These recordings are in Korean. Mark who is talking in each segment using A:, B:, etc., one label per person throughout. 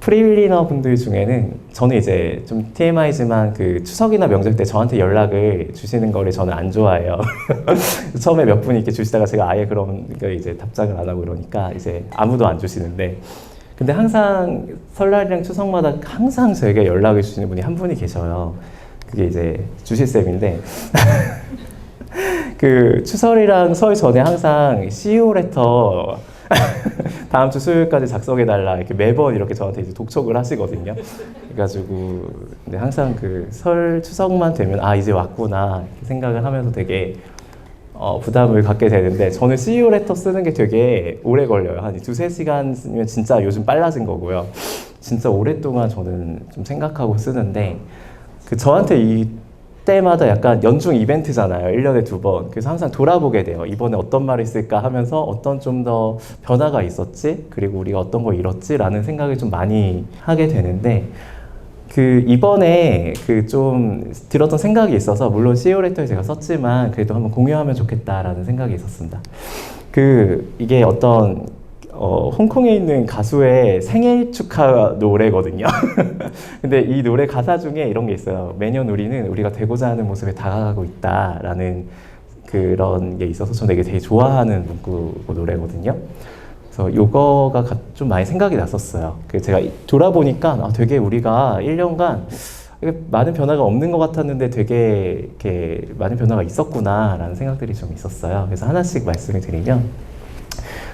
A: 프리윌리너 분들 중에는 저는 이제 좀 TMI지만 그 추석이나 명절 때 저한테 연락을 주시는 거를 저는 안 좋아해요. 처음에 몇 분이 이렇게 주시다가 제가 아예 그런 거 이제 답장을 안 하고 이러니까 이제 아무도 안 주시는데, 근데 항상 설날이랑 추석마다 항상 저에게 연락을 주시는 분이 한 분이 계셔요. 그게 이제 주실쌤인데 그 추석이랑 설 전에 항상 CEO 레터 다음 주 수요일까지 작성해달라 이렇게 매번 이렇게 저한테 이제 독촉을 하시거든요. 그래가지고 근데 항상 그 설 추석만 되면 아 이제 왔구나 이렇게 생각을 하면서 되게 부담을 갖게 되는데, 저는 CEO 레터 쓰는 게 되게 오래 걸려요. 한 2~3시간이면 진짜 요즘 빨라진 거고요. 진짜 오랫동안 저는 좀 생각하고 쓰는데, 그 저한테 이 때마다 약간 연중 이벤트잖아요. 1년에 2번. 그래서 항상 돌아보게 돼요. 이번에 어떤 말이 있을까 하면서 어떤 좀 더 변화가 있었지? 그리고 우리가 어떤 거 잃었지? 라는 생각을 좀 많이 하게 되는데, 그 이번에 그 좀 들었던 생각이 있어서, 물론 CEO 레터에 제가 썼지만 그래도 한번 공유하면 좋겠다라는 생각이 있었습니다. 그 이게 어떤 홍콩에 있는 가수의 생일 축하 노래거든요. 근데 이 노래 가사 중에 이런 게 있어요. 매년 우리는 우리가 되고자 하는 모습에 다가가고 있다라는 그런 게 있어서 저는 이게 되게 좋아하는 문구 노래거든요. 그래서 요거가 좀 많이 생각이 났었어요. 제가 돌아보니까 되게 우리가 1년간 많은 변화가 없는 것 같았는데 되게 이렇게 많은 변화가 있었구나라는 생각들이 좀 있었어요. 그래서 하나씩 말씀을 드리면,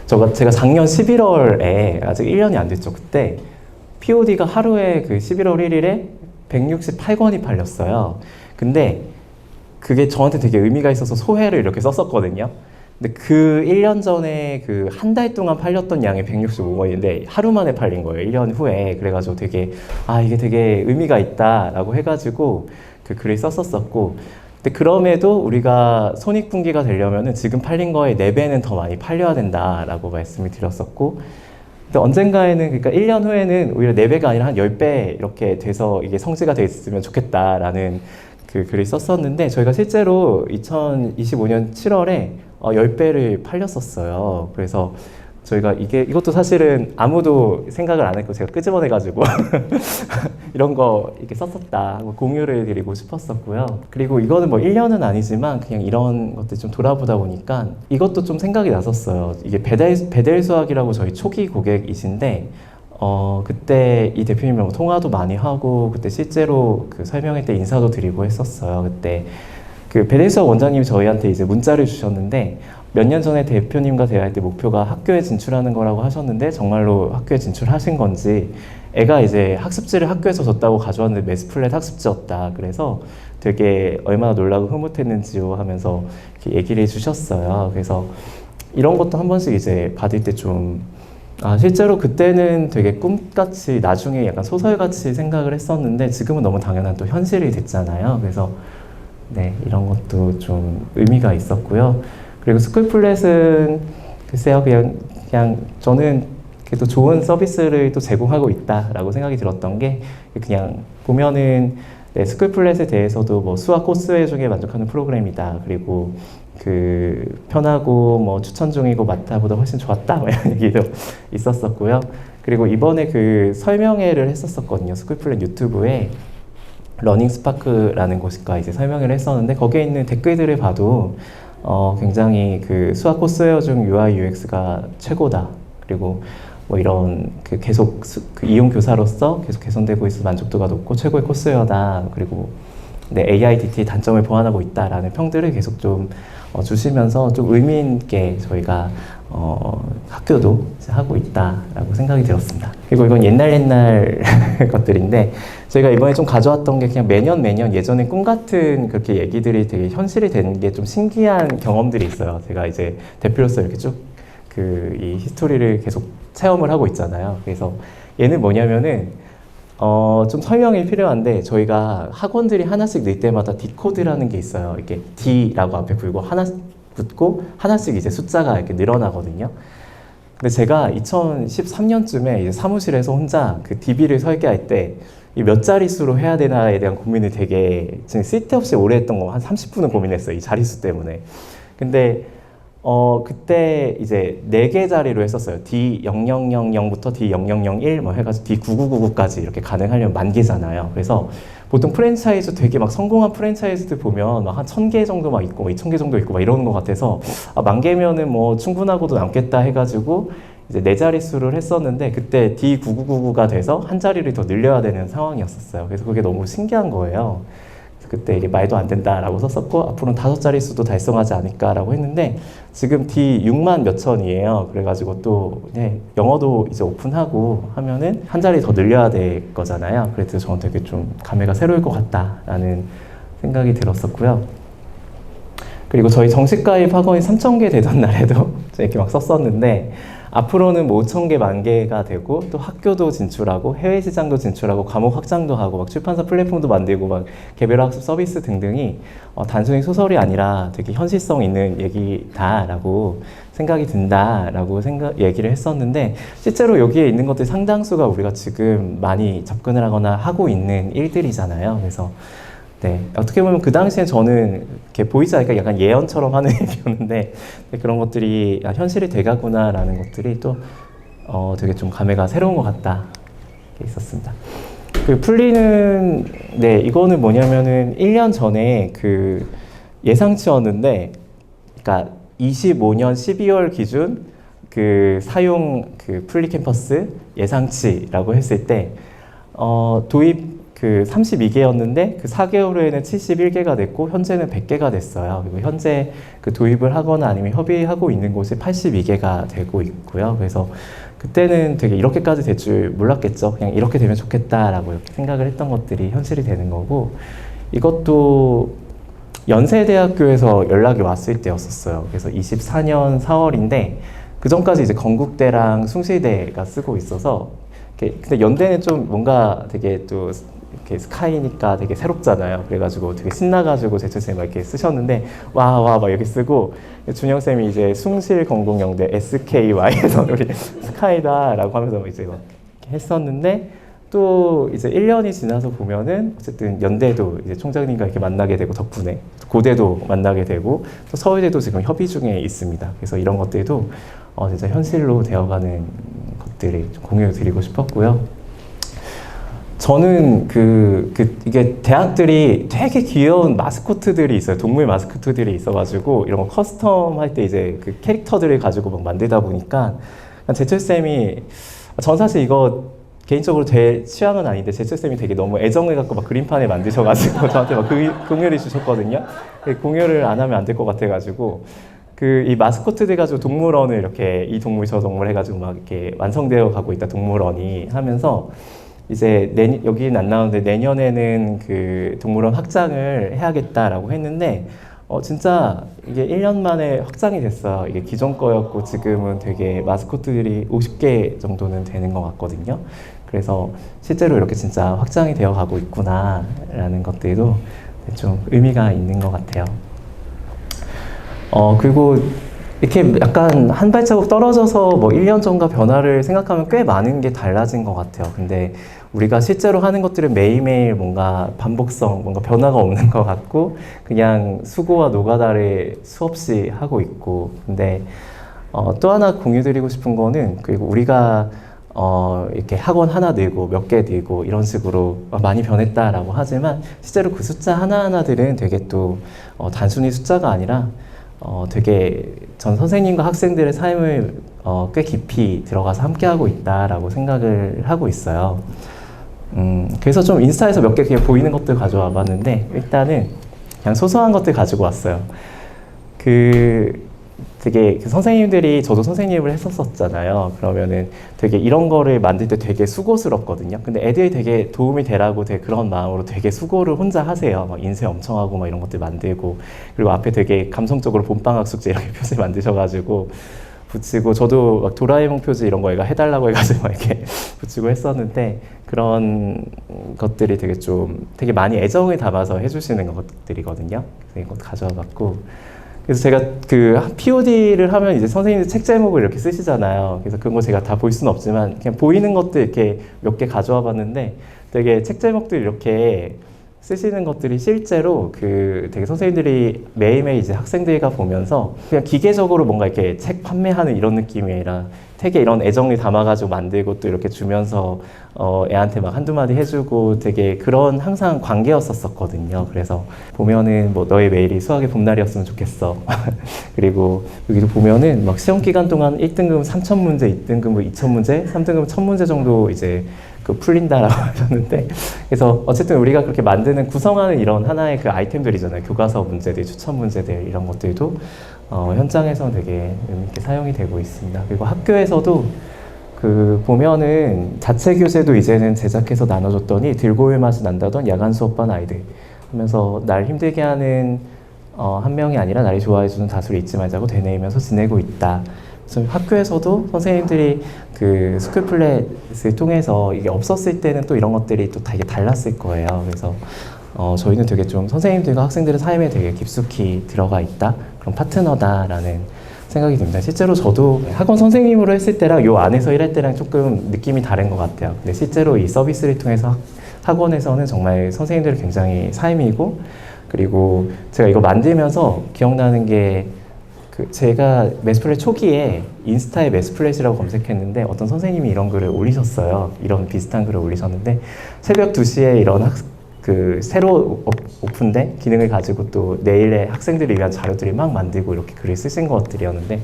A: 제가 작년 11월에 아직 1년이 안 됐죠. 그때 POD가 하루에 그 11월 1일에 168권이 팔렸어요. 근데 그게 저한테 되게 의미가 있어서 소회를 이렇게 썼었거든요. 근데 그 1년 전에 그 한 달 동안 팔렸던 양이 165권인데 하루 만에 팔린 거예요. 1년 후에. 그래가지고 되게 이게 되게 의미가 있다라고 해가지고 그 글을 썼었었고, 근데 그럼에도 우리가 손익분기가 되려면은 지금 팔린 거에 4배는 더 많이 팔려야 된다라고 말씀을 드렸었고, 근데 언젠가에는, 그러니까 1년 후에는 오히려 4배가 아니라 한 10배 이렇게 돼서 이게 성취가 돼 있으면 좋겠다라는 그 글을 썼었는데, 저희가 실제로 2025년 7월에 10배를 팔렸었어요. 그래서 저희가 이것도 사실은 아무도 생각을 안 했고 제가 끄집어내가지고 이런 거 이렇게 썼었다 공유를 드리고 싶었었고요. 그리고 이거는 뭐 1년은 아니지만 그냥 이런 것들 좀 돌아보다 보니까 이것도 좀 생각이 났었어요. 이게 베델 수학이라고 저희 초기 고객이신데, 그때 이 대표님이랑 통화도 많이 하고 그때 실제로 그 설명회 때 인사도 드리고 했었어요. 그때 그 베델 수학 원장님이 저희한테 이제 문자를 주셨는데, 몇 년 전에 대표님과 대화할 때 목표가 학교에 진출하는 거라고 하셨는데 정말로 학교에 진출하신 건지, 애가 이제 학습지를 학교에서 줬다고 가져왔는데 매스플랫 학습지였다. 그래서 되게 얼마나 놀라고 흐뭇했는지요 하면서 이렇게 얘기를 해주셨어요. 그래서 이런 것도 한 번씩 이제 받을 때 좀 실제로 그때는 되게 꿈같이 나중에 약간 소설같이 생각을 했었는데 지금은 너무 당연한 또 현실이 됐잖아요. 그래서 네, 이런 것도 좀 의미가 있었고요. 그리고 스쿨플랫은 글쎄요, 그냥 저는 그래도 좋은 서비스를 또 제공하고 있다라고 생각이 들었던 게, 그냥 보면은 네, 스쿨플랫에 대해서도 뭐 수학 코스회 중에 만족하는 프로그램이다. 그리고 그 편하고 뭐 추천 중이고 마타보다 훨씬 좋았다. 뭐 이런 얘기도 있었었고요. 그리고 이번에 그 설명회를 했었었거든요. 스쿨플랫 유튜브에 러닝 스파크라는 곳과 이제 설명회를 했었는데, 거기에 있는 댓글들을 봐도 굉장히 그 수학 코스웨어 중 UI UX가 최고다. 그리고 뭐 이런 그 계속 그 이용 교사로서 계속 개선되고 있어 만족도가 높고 최고의 코스웨어다. 그리고 네, AIDT 단점을 보완하고 있다라는 평들을 계속 좀 주시면서 좀 의미 있게 저희가 학교도 하고 있다라고 생각이 들었습니다. 그리고 이건 옛날 것들인데, 저희가 이번에 좀 가져왔던 게 그냥 매년 예전에 꿈 같은 그렇게 얘기들이 되게 현실이 되는 게 좀 신기한 경험들이 있어요. 제가 이제 대표로서 이렇게 쭉 이 히스토리를 계속 체험을 하고 있잖아요. 그래서 얘는 뭐냐면은 좀 설명이 필요한데, 저희가 학원들이 하나씩 늘 때마다 디코드라는 게 있어요. 이렇게 D라고 앞에 붙고 하나씩 이제 숫자가 이렇게 늘어나거든요. 근데 제가 2013년쯤에 이제 사무실에서 혼자 그 DB를 설계할 때 이 몇 자릿수로 해야 되나에 대한 고민을 되게 지금 쓸데없이 오래 했던 거 한 30분은 고민했어요. 이 자릿수 때문에. 근데 그때 이제 4개 자리로 했었어요. D0000부터 D0001 뭐 해가지고 D9999까지 이렇게 가능하려면 10,000개잖아요. 그래서 보통 프랜차이즈 되게 막 성공한 프랜차이즈들 보면 막 한 1,000개 정도 막 있고 2,000개 정도 있고 막 이러는 것 같아서 10,000개면은 뭐 충분하고도 남겠다 해가지고 이제 4자릿수를 했었는데 그때 D9999가 돼서 한 자리를 더 늘려야 되는 상황이었었어요. 그래서 그게 너무 신기한 거예요. 그때 이게 말도 안 된다라고 썼었고 앞으로는 5자릿수도 달성하지 않을까라고 했는데 지금 D 6만 몇천이에요. 그래가지고 또 영어도 이제 오픈하고 하면은 한 자리 더 늘려야 될 거잖아요. 그래서 저는 되게 좀 감회가 새로울 것 같다라는 생각이 들었었고요. 그리고 저희 정식 가입 학원이 3,000개 되던 날에도 이렇게 막 썼었는데 앞으로는 뭐 5,000개, 10,000개가 되고 또 학교도 진출하고 해외 시장도 진출하고 과목 확장도 하고 막 출판사 플랫폼도 만들고 막 개별 학습 서비스 등등이 단순히 소설이 아니라 되게 현실성 있는 얘기다라고 생각이 든다라고 얘기를 했었는데 실제로 여기에 있는 것들 상당수가 우리가 지금 많이 접근을 하거나 하고 있는 일들이잖아요. 그래서 네, 어떻게 보면 그 당시엔 저는 이렇게 보이지 않으니까 약간 예언처럼 하는 얘기였는데 그런 것들이 현실이 돼가구나라는 것들이 또 되게 좀 감회가 새로운 것 같다 있었습니다. 그 풀리는 이거는 뭐냐면은 1년 전에 그 예상치였는데, 그러니까 25년 12월 기준 그 사용 그 풀리 캠퍼스 예상치라고 했을 때 도입 그 32개였는데 그 4개월 후에는 71개가 됐고 현재는 100개가 됐어요. 그리고 현재 그 도입을 하거나 아니면 협의하고 있는 곳이 82개가 되고 있고요. 그래서 그때는 되게 이렇게까지 될 줄 몰랐겠죠. 그냥 이렇게 되면 좋겠다라고 이렇게 생각을 했던 것들이 현실이 되는 거고, 이것도 연세대학교에서 연락이 왔을 때였었어요. 그래서 24년 4월인데 그 전까지 이제 건국대랑 숭실대가 쓰고 있어서, 근데 연대는 좀 뭔가 되게 또 이렇게 스카이니까 되게 새롭잖아요. 그래가지고 되게 신나가지고 제철쌤이 막 이렇게 쓰셨는데 와 막 이렇게 쓰고, 준영쌤이 이제 숭실건국영대 SKY에서 우리 스카이다라고 하면서 이제 막 했었는데, 또 이제 1년이 지나서 보면은 어쨌든 연대도 이제 총장님과 이렇게 만나게 되고 덕분에 고대도 만나게 되고 또 서울대도 지금 협의 중에 있습니다. 그래서 이런 것들도 진짜 현실로 되어가는 것들을 좀 공유해 드리고 싶었고요. 저는 이게 대학들이 되게 귀여운 마스코트들이 있어요. 동물 마스코트들이 있어가지고 이런 거 커스텀 할 때 이제 그 캐릭터들을 가지고 막 만들다 보니까 제철쌤이, 전 사실 이거 개인적으로 제 취향은 아닌데 제철쌤이 되게 너무 애정을 갖고 막 그림판에 만드셔가지고 저한테 막 공유를 주셨거든요. 공유를 안 하면 안 될 것 같아가지고 이 마스코트들 가지고 동물원을 이렇게 이 동물 저 동물 해가지고 막 이렇게 완성되어 가고 있다, 동물원이 하면서 이제 여기는 안 나오는데 내년에는 그 동물원 확장을 해야겠다라고 했는데 진짜 이게 1년 만에 확장이 됐어요. 이게 기존 거였고 지금은 되게 마스코트들이 50개 정도는 되는 것 같거든요. 그래서 실제로 이렇게 진짜 확장이 되어 가고 있구나라는 것들도 좀 의미가 있는 것 같아요. 그리고 이렇게 약간 한 발자국 떨어져서 뭐 1년 전과 변화를 생각하면 꽤 많은 게 달라진 것 같아요. 근데 우리가 실제로 하는 것들은 매일매일 뭔가 반복성, 뭔가 변화가 없는 것 같고 그냥 수고와 노가다를 수없이 하고 있고, 근데 또 하나 공유드리고 싶은 거는, 그리고 우리가 이렇게 학원 하나 늘고 몇 개 늘고 이런 식으로 많이 변했다라고 하지만 실제로 그 숫자 하나하나들은 되게 또 단순히 숫자가 아니라 되게 전 선생님과 학생들의 삶을 꽤 깊이 들어가서 함께하고 있다라고 생각을 하고 있어요. 그래서 좀 인스타에서 몇 개 그냥 보이는 것들 가져와 봤는데, 일단은 그냥 소소한 것들 가지고 왔어요. 되게 선생님들이, 저도 선생님을 했었잖아요. 그러면은 되게 이런 거를 만들 때 되게 수고스럽거든요. 근데 애들이 되게 도움이 되라고 되게 그런 마음으로 되게 수고를 혼자 하세요. 막 인쇄 엄청 하고 막 이런 것들 만들고, 그리고 앞에 되게 감성적으로 봄방학 숙제 이렇게 표지 만드셔가지고 붙이고, 저도 막 도라에몽 표지 이런 거 애가 해달라고 해가지고 막 이렇게 붙이고 했었는데, 그런 것들이 되게 많이 애정을 담아서 해주시는 것들이거든요. 그래서 이거 가져와 봤고, 그래서 제가 POD를 하면 이제 선생님들 책 제목을 이렇게 쓰시잖아요. 그래서 그런 거 제가 다 볼 수는 없지만 그냥 보이는 것들 이렇게 몇 개 가져와 봤는데, 되게 책 제목들 이렇게 쓰시는 것들이 실제로 그 되게 선생님들이 매일매일 이제 학생들과 보면서 그냥 기계적으로 뭔가 이렇게 책 판매하는 이런 느낌이 아니라 되게 이런 애정을 담아가지고 만들고 또 이렇게 주면서 애한테 막 한두 마디 해주고 되게 그런 항상 관계였었거든요. 그래서 보면은 뭐 너의 매일이 수학의 봄날이었으면 좋겠어. 그리고 여기도 보면은 막 시험 기간 동안 1등급 3,000문제, 2등급 2,000문제, 3등급 1,000문제 정도 이제 그 풀린다라고 하셨는데, 그래서 어쨌든 우리가 그렇게 만드는 구성하는 이런 하나의 그 아이템들이잖아요. 교과서 문제들, 추천 문제들 이런 것들도 현장에서 되게 의미있게 사용이 되고 있습니다. 그리고 학교에서도 그 보면은 자체 교재도 이제는 제작해서 나눠줬더니 들고올 맛이 난다던 야간 수업반 아이들 하면서 날 힘들게 하는 한 명이 아니라 나를 좋아해주는 다수를 잊지 말자고 되뇌이면서 지내고 있다. 그래서 학교에서도 선생님들이 그 스쿨플랫을 통해서 이게 없었을 때는 또 이런 것들이 또 되게 달랐을 거예요. 그래서 저희는 되게 좀 선생님들과 학생들의 삶에 되게 깊숙이 들어가 있다, 그런 파트너다라는 생각이 듭니다. 실제로 저도 학원 선생님으로 했을 때랑 요 안에서 일할 때랑 조금 느낌이 다른 것 같아요. 근데 실제로 이 서비스를 통해서 학원에서는 정말 선생님들이 굉장히 삶이고, 그리고 제가 이거 만들면서 기억나는 게 그 제가 매스플랫 초기에 인스타에 매스플랫이라고 검색했는데 어떤 선생님이 이런 글을 올리셨어요. 이런 비슷한 글을 올리셨는데 새벽 2시에 이런 그 새로 오픈된 기능을 가지고 또 내일의 학생들을 위한 자료들을 막 만들고 이렇게 글을 쓰신 것들이었는데,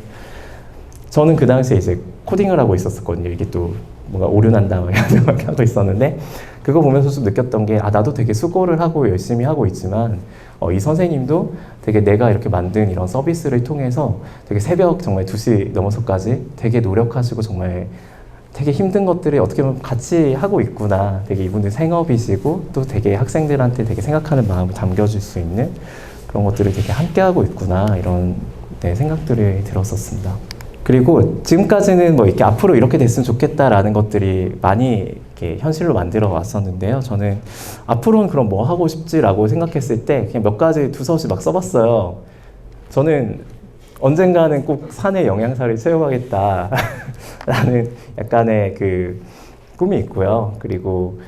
A: 저는 그 당시에 이제 코딩을 하고 있었거든요. 이게 또 뭔가 오류난다 막 하고 있었는데, 그거 보면서 좀 느꼈던 게 나도 되게 수고를 하고 열심히 하고 있지만 이 선생님도 되게 내가 이렇게 만든 이런 서비스를 통해서 되게 새벽 정말 2시 넘어서까지 되게 노력하시고 정말 되게 힘든 것들을 어떻게 보면 같이 하고 있구나. 되게 이분들 생업이시고 또 되게 학생들한테 되게 생각하는 마음을 담겨줄 수 있는 그런 것들을 되게 함께 하고 있구나. 이런 생각들이 들었었습니다. 그리고 지금까지는 뭐 이렇게 앞으로 이렇게 됐으면 좋겠다라는 것들이 많이 이렇게 현실로 만들어 왔었는데요. 저는 앞으로는 그럼 뭐 하고 싶지라고 생각했을 때 그냥 몇 가지 두서없이 막 써봤어요. 저는 언젠가는 꼭 산의 영양사를 채워가겠다라는 약간의 그 꿈이 있고요. 그리고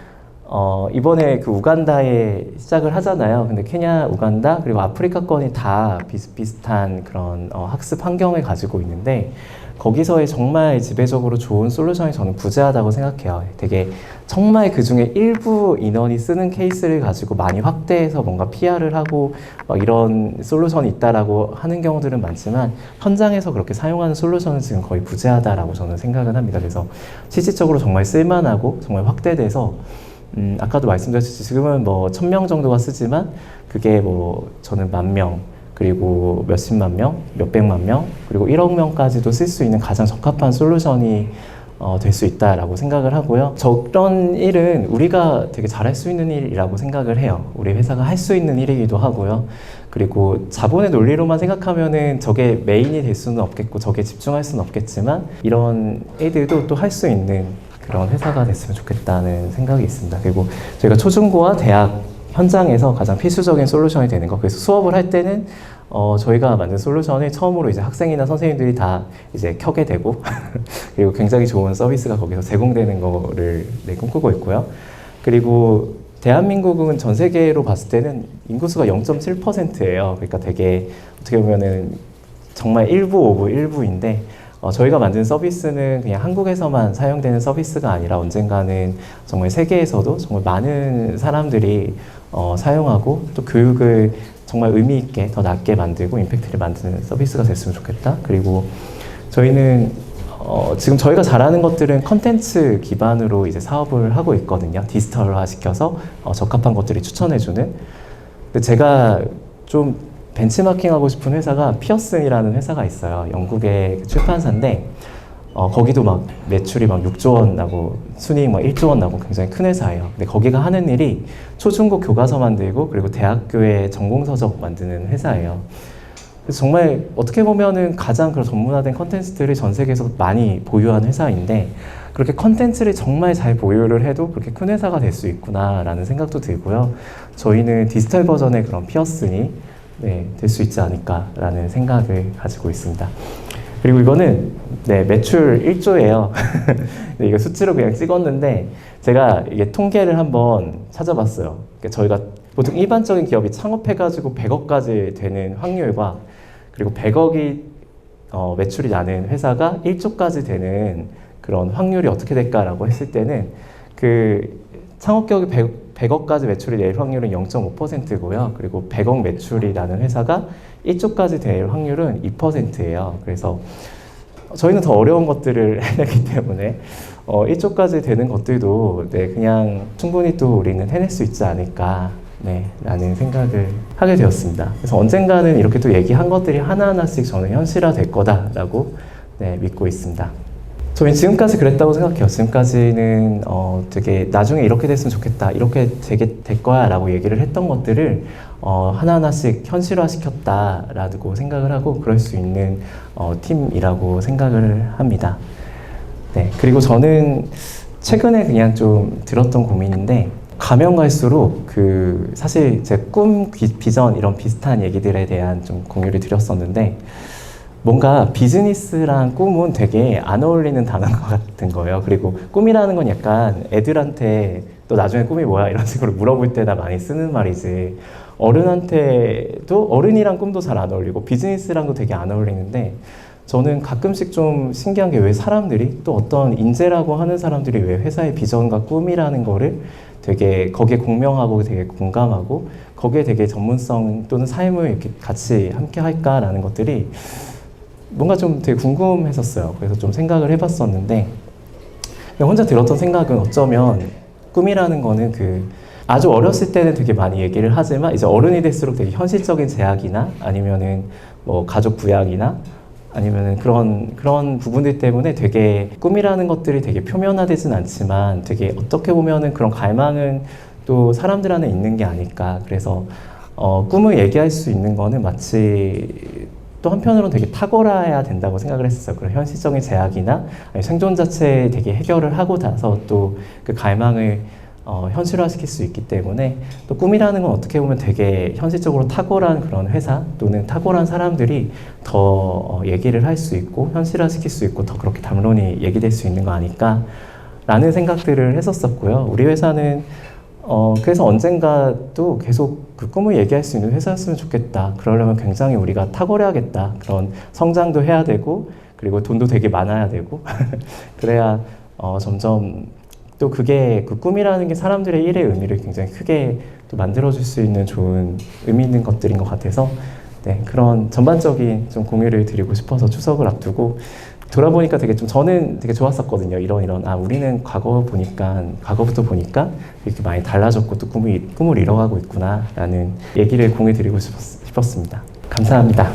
A: 이번에 그 우간다에 시작을 하잖아요. 근데 케냐, 우간다, 그리고 아프리카권이 다 비슷비슷한 그런 학습 환경을 가지고 있는데, 거기서의 정말 지배적으로 좋은 솔루션이 저는 부재하다고 생각해요. 되게 정말 그 중에 일부 인원이 쓰는 케이스를 가지고 많이 확대해서 뭔가 PR을 하고 막 이런 솔루션이 있다라고 하는 경우들은 많지만, 현장에서 그렇게 사용하는 솔루션은 지금 거의 부재하다라고 저는 생각을 합니다. 그래서 실질적으로 정말 쓸만하고 정말 확대돼서 아까도 말씀드렸듯이 지금은 뭐 1,000명 정도가 쓰지만 그게 뭐 저는 10,000명, 그리고 몇십만 명, 몇백만 명, 그리고 1억 명까지도 쓸 수 있는 가장 적합한 솔루션이 될 수 있다라고 생각을 하고요. 저런 일은 우리가 되게 잘할 수 있는 일이라고 생각을 해요. 우리 회사가 할 수 있는 일이기도 하고요. 그리고 자본의 논리로만 생각하면은 저게 메인이 될 수는 없겠고 저게 집중할 수는 없겠지만, 이런 애들도 또 할 수 있는 그런 회사가 됐으면 좋겠다는 생각이 있습니다. 그리고 저희가 초중고와 대학 현장에서 가장 필수적인 솔루션이 되는 거. 그래서 수업을 할 때는 저희가 만든 솔루션을 처음으로 이제 학생이나 선생님들이 다 이제 켜게 되고 그리고 굉장히 좋은 서비스가 거기서 제공되는 거를 꿈꾸고 있고요. 그리고 대한민국은 전 세계로 봤을 때는 인구수가 0.7%예요. 그러니까 되게 어떻게 보면은 정말 일부 오브 일부인데, 저희가 만든 서비스는 그냥 한국에서만 사용되는 서비스가 아니라 언젠가는 정말 세계에서도 정말 많은 사람들이 사용하고 또 교육을 정말 의미 있게 더 낮게 만들고 임팩트를 만드는 서비스가 됐으면 좋겠다. 그리고 저희는 지금 저희가 잘하는 것들은 컨텐츠 기반으로 이제 사업을 하고 있거든요. 디지털화 시켜서 적합한 것들을 추천해주는. 근데 제가 좀 벤치마킹 하고 싶은 회사가 피어슨이라는 회사가 있어요. 영국의 출판사인데 거기도 막 매출이 막 6조 원 나고 순이익 막 1조 원 나고 굉장히 큰 회사예요. 근데 거기가 하는 일이 초중고 교과서 만들고 그리고 대학교의 전공서적 만드는 회사예요. 그래서 정말 어떻게 보면은 가장 그런 전문화된 컨텐츠들을 전 세계에서 많이 보유한 회사인데, 그렇게 컨텐츠를 정말 잘 보유를 해도 그렇게 큰 회사가 될 수 있구나라는 생각도 들고요. 저희는 디지털 버전의 그런 피어슨이 될 수 있지 않을까라는 생각을 가지고 있습니다. 그리고 이거는 매출 1조예요. 이거 수치로 그냥 찍었는데 제가 이게 통계를 한번 찾아봤어요. 그러니까 저희가 보통 일반적인 기업이 창업해가지고 100억까지 되는 확률과 그리고 100억이 매출이 나는 회사가 1조까지 되는 그런 확률이 어떻게 될까라고 했을 때는 그 창업 기업이 100억까지 매출이 낼 확률은 0.5%고요. 그리고 100억 매출이 나는 회사가 1조까지 될 확률은 2%예요. 그래서 저희는 더 어려운 것들을 해내기 때문에 1조까지 되는 것들도 네, 그냥 충분히 또 우리는 해낼 수 있지 않을까 네, 라는 생각을 하게 되었습니다. 그래서 언젠가는 이렇게 또 얘기한 것들이 하나하나씩 저는 현실화될 거다라고 네, 믿고 있습니다. 저는 지금까지 그랬다고 생각해요. 지금까지는 되게 나중에 이렇게 됐으면 좋겠다, 이렇게 되게 될 거야 라고 얘기를 했던 것들을 하나하나씩 현실화시켰다라고 생각을 하고 그럴 수 있는 팀이라고 생각을 합니다. 네, 그리고 저는 최근에 그냥 좀 들었던 고민인데 가면 갈수록 그 사실 제 꿈, 비전 이런 비슷한 얘기들에 대한 좀 공유를 드렸었는데 뭔가 비즈니스랑 꿈은 되게 안 어울리는 단어인 것 같은 거예요. 그리고 꿈이라는 건 약간 애들한테 또 나중에 꿈이 뭐야 이런 식으로 물어볼 때나 많이 쓰는 말이지 어른한테도 어른이랑 꿈도 잘 안 어울리고 비즈니스랑도 되게 안 어울리는데 저는 가끔씩 좀 신기한 게 왜 사람들이 또 어떤 인재라고 하는 사람들이 왜 회사의 비전과 꿈이라는 거를 되게 거기에 공명하고 되게 공감하고 거기에 되게 전문성 또는 삶을 이렇게 같이 함께 할까라는 것들이 뭔가 좀 되게 궁금했었어요. 그래서 좀 생각을 해봤었는데 혼자 들었던 생각은 어쩌면 꿈이라는 거는 그 아주 어렸을 때는 되게 많이 얘기를 하지만 이제 어른이 될수록 되게 현실적인 제약이나 아니면은 뭐 가족 부양이나 아니면은 그런 부분들 때문에 되게 꿈이라는 것들이 되게 표면화되진 않지만 되게 어떻게 보면은 그런 갈망은 또 사람들 안에 있는 게 아닐까. 그래서 꿈을 얘기할 수 있는 거는 마치 또 한편으로는 되게 탁월해야 된다고 생각을 했었어요. 그런 현실적인 제약이나 생존 자체에 되게 해결을 하고 나서 또 그 갈망을 현실화시킬 수 있기 때문에 또 꿈이라는 건 어떻게 보면 되게 현실적으로 탁월한 그런 회사 또는 탁월한 사람들이 더 얘기를 할 수 있고 현실화시킬 수 있고 더 그렇게 담론이 얘기될 수 있는 거 아닐까 라는 생각들을 했었었고요. 우리 회사는 그래서 언젠가 또 계속 그 꿈을 얘기할 수 있는 회사였으면 좋겠다. 그러려면 굉장히 우리가 탁월해야겠다. 그런 성장도 해야 되고 그리고 돈도 되게 많아야 되고 그래야 점점 또 그게 그 꿈이라는 게 사람들의 일의 의미를 굉장히 크게 또 만들어줄 수 있는 좋은 의미 있는 것들인 것 같아서 네, 그런 전반적인 좀 공유를 드리고 싶어서 추석을 앞두고 돌아보니까 되게 좀 저는 되게 좋았었거든요. 이런 우리는 과거부터 보니까 이렇게 많이 달라졌고 또 꿈을 이뤄가고 있구나라는 얘기를 공유드리고 싶었습니다. 감사합니다.